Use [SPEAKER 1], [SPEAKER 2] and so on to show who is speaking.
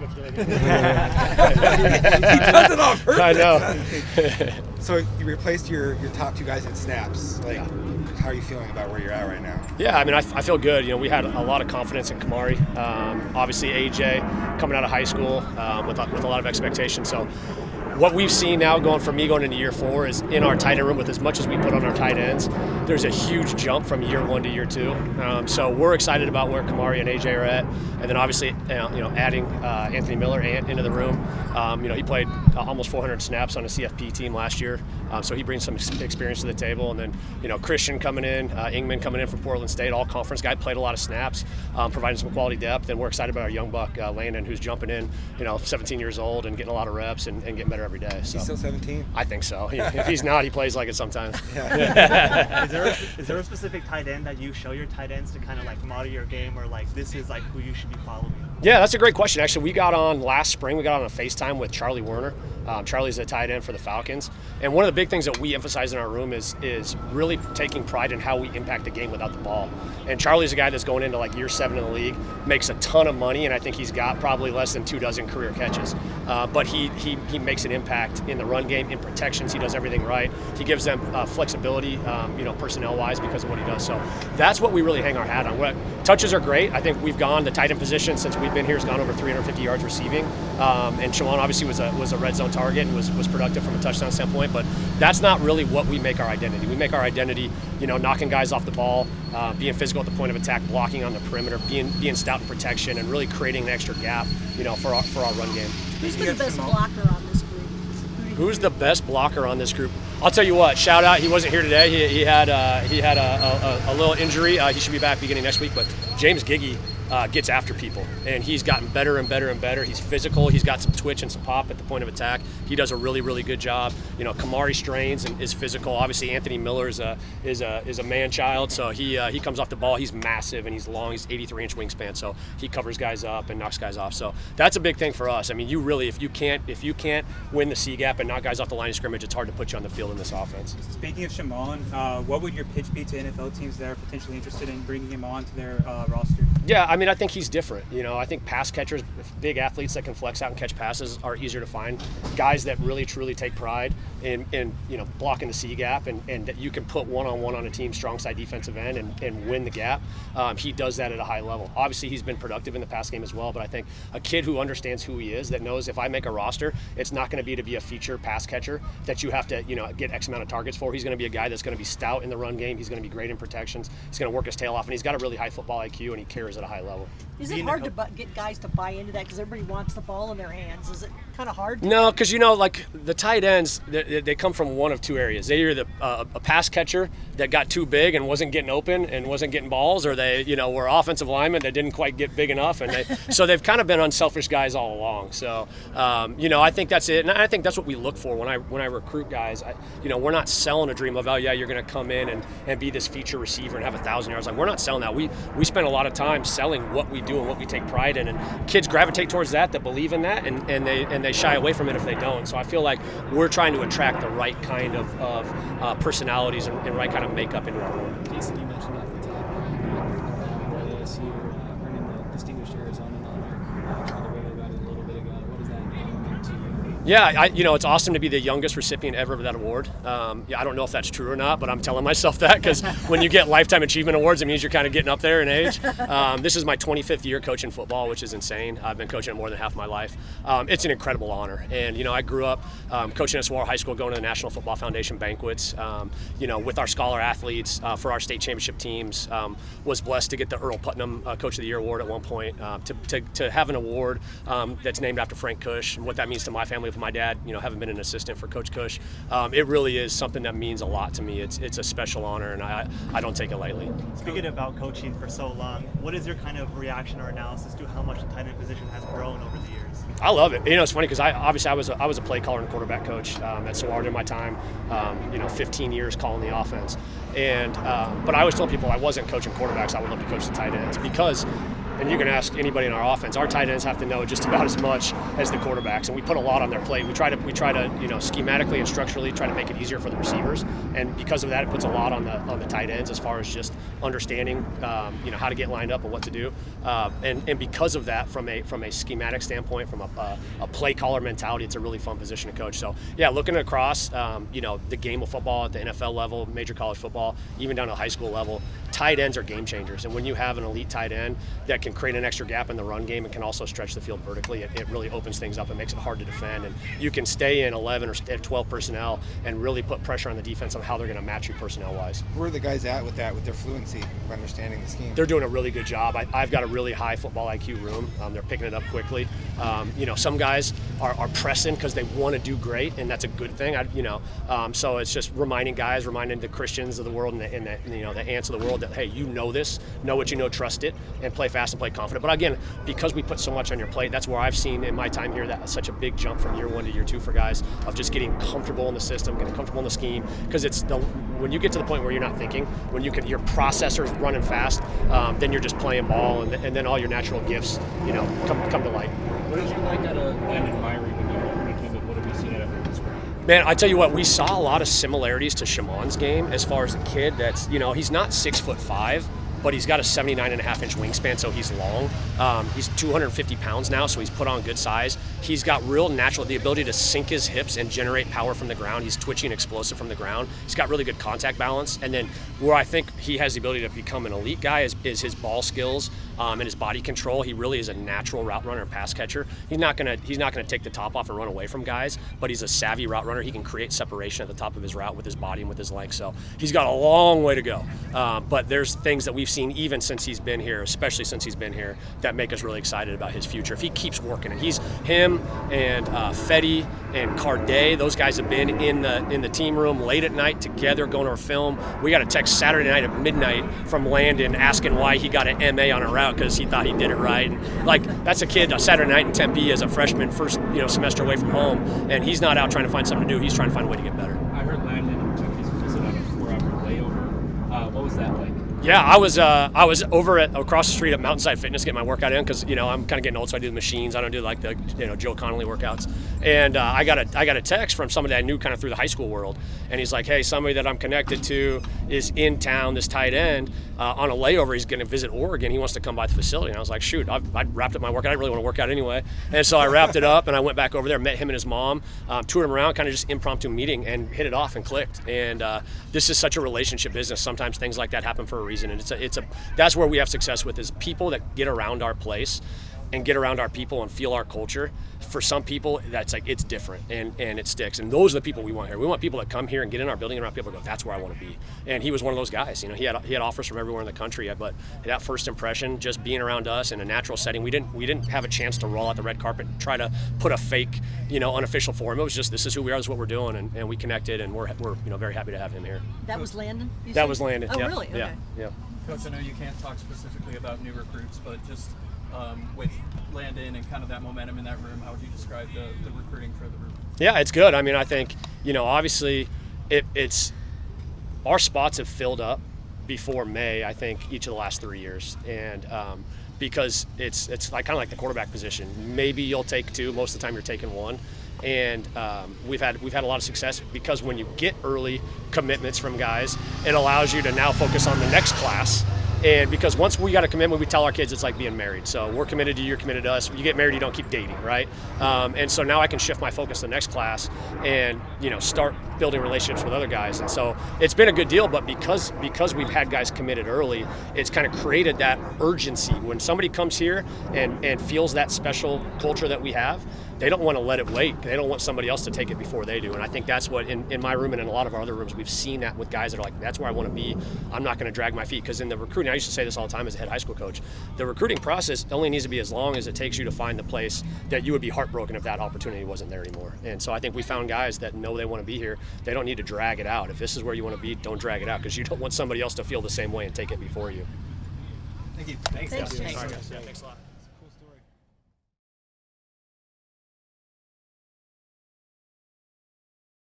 [SPEAKER 1] coach doing.
[SPEAKER 2] He does it on purpose.
[SPEAKER 3] I know.
[SPEAKER 2] So you replaced your top two guys in snaps. Like, how are you feeling about where you're at right now?
[SPEAKER 3] Yeah, I mean, I feel good. You know, we had a lot of confidence in Kamari. Obviously, AJ coming out of high school with a lot of expectation. So what we've seen now going into year 4 is in our tight end room, with as much as we put on our tight ends, there's a huge jump from year 1 to year 2. So we're excited about where Kamari and AJ are at. And then obviously, adding Anthony Miller into the room. He played almost 400 snaps on a CFP team last year. So he brings some experience to the table. And then, Christian coming in, Ingman coming in from Portland State, all conference guy, played a lot of snaps, providing some quality depth. And we're excited about our young buck, Landon, who's jumping in, 17 years old and getting a lot of reps and getting better every day. So
[SPEAKER 2] He's still 17?
[SPEAKER 3] I think so. If he's not, he plays like it sometimes.
[SPEAKER 1] Is there a specific tight end that you show your tight ends to kind of like model your game, or like this is like who you should be following?
[SPEAKER 3] Yeah, that's a great question. Actually, we got on last spring. We got on a FaceTime with Charlie Werner. Charlie's a tight end for the Falcons. And one of the big things that we emphasize in our room is really taking pride in how we impact the game without the ball. And Charlie's a guy that's going into like year 7 in the league, makes a ton of money, and I think he's got probably less than 24 career catches. But he makes an impact in the run game, in protections. He does everything right. He gives them flexibility, personnel-wise, because of what he does. So that's what we really hang our hat on. Touches are great. I think we've gone, the tight end position since we've been here has gone over 350 yards receiving. And Shawan obviously was a red zone target and was productive from a touchdown standpoint, but that's not really what we make our identity. We make our identity, knocking guys off the ball, being physical at the point of attack, blocking on the perimeter, being stout in protection, and really creating an extra gap, for our run game.
[SPEAKER 4] Who's been the best blocker on this group?
[SPEAKER 3] Who's the best blocker on this group? I'll tell you what. Shout out. He wasn't here today. He had a little injury. He should be back beginning next week. But James Giggy gets after people, and he's gotten better and better and better. He's physical. He's got some twitch and some pop at the point of attack. He does a really, really good job. Kamari strains and is physical. Obviously, Anthony Miller is a man child, so he comes off the ball. He's massive and he's long. He's 83-inch wingspan, so he covers guys up and knocks guys off. So that's a big thing for us. I mean, you really, if you can't win the C gap and knock guys off the line of scrimmage, it's hard to put you on the field in this offense.
[SPEAKER 5] Speaking of Shimon, what would your pitch be to NFL teams that are potentially interested in bringing him on to their roster?
[SPEAKER 3] Yeah, I mean, I think he's different. I think pass catchers, big athletes that can flex out and catch passes are easier to find. Guys that really, truly take pride in blocking the C gap and that you can put one-on-one on a team's strong side defensive end and win the gap. He does that at a high level. Obviously, he's been productive in the pass game as well, but I think a kid who understands who he is, that knows if I make a roster, it's not going to be a feature pass catcher that you have to, get X amount of targets for. He's going to be a guy that's going to be stout in the run game. He's going to be great in protections. He's going to work his tail off, and he's got a really high football IQ, and he carries at a high level.
[SPEAKER 4] Is it hard to get guys to buy into that because everybody wants the ball in their hands? Is it kind of hard?
[SPEAKER 3] No, because like the tight ends, they come from one of two areas. They're either a pass catcher that got too big and wasn't getting open and wasn't getting balls, or they were offensive linemen that didn't quite get big enough, and so they've kind of been unselfish guys all along. So I think that's it, and I think that's what we look for when I recruit guys. We're not selling a dream of, oh yeah, you're going to come in and be this feature receiver and have 1,000 yards. Like, we're not selling that. We spend a lot of time selling what we do and what we take pride in, and kids gravitate towards that believe in that, and they shy away from it if they don't. So I feel like we're trying to attract the right kind of personalities and right kind of makeup into our room.
[SPEAKER 6] Jason, you mentioned off the top at ASU earning the Distinguished Arizona honor. Talked about it a little bit ago. What does that mean to you?
[SPEAKER 3] Yeah, it's awesome to be the youngest recipient ever of that award. I don't know if that's true or not, but I'm telling myself that, because when you get Lifetime Achievement Awards, it means you're kind of getting up there in age. This is my 25th year coaching football, which is insane. I've been coaching it more than half my life. It's an incredible honor. And, I grew up coaching at Saguaro High School, going to the National Football Foundation banquets, with our scholar athletes for our state championship teams. Was blessed to get the Earl Putnam Coach of the Year award at one point. To have an award that's named after Frank Cush, and what that means to my family, with my dad, having been an assistant for Coach Cush, it really is something that means a lot to me. It's a special honor, and I don't take it lightly.
[SPEAKER 1] Speaking about coaching for so long, what is your kind of reaction or analysis to how much the tight end position has grown over the years?
[SPEAKER 3] I love it. It's funny because I was a play caller and quarterback coach at Saguaro during my time. 15 years calling the offense, and but I always told people I wasn't coaching quarterbacks. I would love to coach the tight ends, because and you can ask anybody in our offense, our tight ends have to know just about as much as the quarterbacks, and we put a lot on their plate. We try to schematically and structurally try to make it easier for the receivers, and because of that, it puts a lot on the tight ends as far as just understanding how to get lined up and what to do, and because of that, from a schematic standpoint, from a play caller mentality, it's a really fun position to coach. So yeah, looking across the game of football at the NFL level, major college football, even down to high school level, tight ends are game changers. And when you have an elite tight end that can create an extra gap in the run game and can also stretch the field vertically, it really opens things up and makes it hard to defend. And you can stay in 11 or 12 personnel and really put pressure on the defense on how they're going to match you personnel-wise.
[SPEAKER 2] Where are the guys at with that, with their fluency of understanding the scheme?
[SPEAKER 3] They're doing a really good job. I've got a really high football IQ room. They're picking it up quickly. Some guys are pressing because they want to do great, and that's a good thing. So it's just reminding the Christians of the world and the ants of the world that, hey, you know this, know what you know, trust it, and play fast and play confident. But again, because we put so much on your plate, that's where I've seen in my time here that such a big jump from year 1 to year 2 for guys of just getting comfortable in the system, getting comfortable in the scheme. Because when you get to the point where you're not thinking, when your processor's running fast, then you're just playing ball, and then all your natural gifts, come to light.
[SPEAKER 5] What did you like out of Landon Myrie when you recruited him, and what have you seen out of him this spring?
[SPEAKER 3] Man, I tell you what, we saw a lot of similarities to Shamon's game as far as a kid that's, he's not 6'5", but he's got a 79.5-inch wingspan, so he's long. He's 250 pounds now, so he's put on good size. He's got real the ability to sink his hips and generate power from the ground. He's twitchy and explosive from the ground. He's got really good contact balance. And then where I think he has the ability to become an elite guy is his ball skills and his body control. He really is a natural route runner and pass catcher. He's not gonna take the top off and run away from guys, but he's a savvy route runner. He can create separation at the top of his route with his body and with his legs. So he's got a long way to go. But there's things that we've seen even since he's been here, especially since he's been here, that make us really excited about his future. If he keeps working, and him and Fetty and Carday, those guys have been in the team room late at night together going over film. We got a text Saturday night at midnight from Landon asking why he got an MA on a route because he thought he did it right. And that's a kid a Saturday night in Tempe as a freshman, first semester away from home, and he's not out trying to find something to do. He's trying to find a way to get better.
[SPEAKER 5] I heard Landon took his visit on a 4-hour layover. What was that like?
[SPEAKER 3] Yeah, I was over across the street at Mountainside Fitness getting my workout in because I'm kind of getting old, so I do the machines. I don't do like the Joe Connolly workouts. And I got a text from somebody I knew kind of through the high school world, and he's like, "Hey, somebody that I'm connected to is in town. This tight end on a layover. He's going to visit Oregon. He wants to come by the facility." And I was like, "Shoot, I wrapped up my workout. I didn't really want to work out anyway." And so I wrapped it up, and I went back over there, met him and his mom, toured him around, kind of just impromptu meeting, and hit it off and clicked. And this is such a relationship business. Sometimes things like that happen for a reason, and that's where we have success with is people that get around our place and get around our people and feel our culture. For some people, that's like, it's different and it sticks. And those are the people we want here. We want people that come here and get in our building and around people and go, that's where I want to be. And he was one of those guys. He had offers from everywhere in the country, but that first impression, just being around us in a natural setting, we didn't have a chance to roll out the red carpet and try to put a fake, unofficial for him. It was just, this is who we are, this is what we're doing, and we connected, and we're very happy to have him here.
[SPEAKER 4] That was Landon?
[SPEAKER 3] That was Landon.
[SPEAKER 4] Oh,
[SPEAKER 3] yeah.
[SPEAKER 4] really? Okay.
[SPEAKER 3] Yeah.
[SPEAKER 7] Coach, I know you can't talk specifically about new recruits, but just with Landon and kind of that momentum in that room, how would you describe the recruiting for the room?
[SPEAKER 3] Yeah, it's good. I mean, I think, obviously it's our spots have filled up before May, I think, each of the last 3 years. And because it's like kind of like the quarterback position. Maybe you'll take 2, most of the time you're taking 1. And we've had a lot of success because when you get early commitments from guys, it allows you to now focus on the next class. And because once we got a commitment, we tell our kids it's like being married. So we're committed to you, you're committed to us. You get married, you don't keep dating, right? And so now I can shift my focus to the next class and start building relationships with other guys. And so it's been a good deal, but because we've had guys committed early, it's kind of created that urgency. When somebody comes here and feels that special culture that we have, they don't want to let it wait. They don't want somebody else to take it before they do. And I think that's what, in my room and in a lot of our other rooms, we've seen that with guys that are like, that's where I want to be. I'm not going to drag my feet. Because in the recruiting, I used to say this all the time as a head high school coach, the recruiting process only needs to be as long as it takes you to find the place that you would be heartbroken if that opportunity wasn't there anymore. And so I think we found guys that know they want to be here. They don't need to drag it out. If this is where you want to be, don't drag it out, because you don't want somebody else to feel the same way and take it before you.
[SPEAKER 7] Thank you.
[SPEAKER 4] Thanks, Jake.
[SPEAKER 3] Sorry, guys. Yeah, thanks a lot.